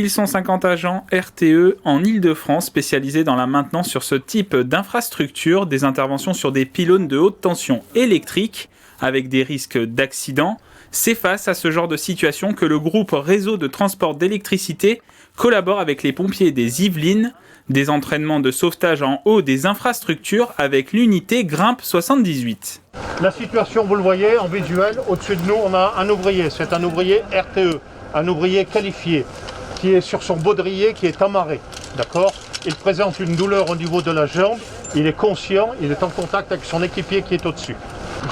Ils sont 50 agents RTE en Île-de-France spécialisés dans la maintenance sur ce type d'infrastructure, des interventions sur des pylônes de haute tension électrique avec des risques d'accident. C'est face à ce genre de situation que le groupe Réseau de transport d'électricité collabore avec les pompiers des Yvelines, des entraînements de sauvetage en haut des infrastructures avec l'unité Grimpe 78. La situation, vous le voyez en visuel, au-dessus de nous, on a un ouvrier. C'est un ouvrier RTE, un ouvrier qualifié, qui est sur son baudrier, qui est amarré. D'accord ? Il présente une douleur au niveau de la jambe, il est conscient, il est en contact avec son équipier qui est au-dessus.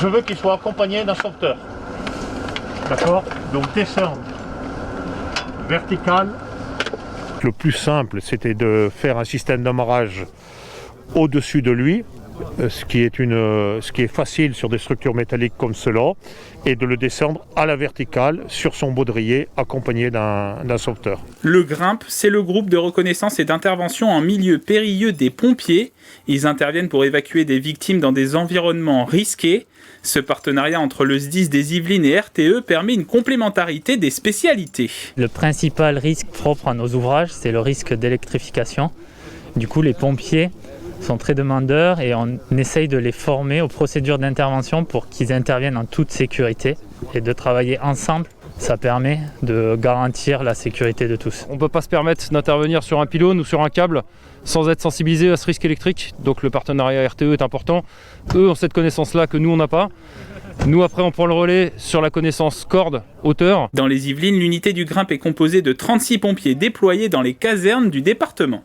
Je veux qu'il soit accompagné d'un sauveteur. D'accord ? Donc descendre, vertical. Le plus simple, c'était de faire un système d'amarrage au-dessus de lui, ce qui est facile sur des structures métalliques comme cela, et de le descendre à la verticale sur son baudrier accompagné d'un sauveteur. Le Grimpe, c'est le groupe de reconnaissance et d'intervention en milieu périlleux des pompiers. Ils interviennent pour évacuer des victimes dans des environnements risqués. Ce partenariat entre le SDIS des Yvelines et RTE permet une complémentarité des spécialités. Le principal risque propre à nos ouvrages, c'est le risque d'électrification. Du coup, les pompiers sont très demandeurs et on essaye de les former aux procédures d'intervention pour qu'ils interviennent en toute sécurité et de travailler ensemble. Ça permet de garantir la sécurité de tous. On ne peut pas se permettre d'intervenir sur un pylône ou sur un câble sans être sensibilisé à ce risque électrique. Donc le partenariat RTE est important. Eux ont cette connaissance-là que nous, on n'a pas. Nous, après, on prend le relais sur la connaissance corde, hauteur. Dans les Yvelines, l'unité du Grimpe est composée de 36 pompiers déployés dans les casernes du département.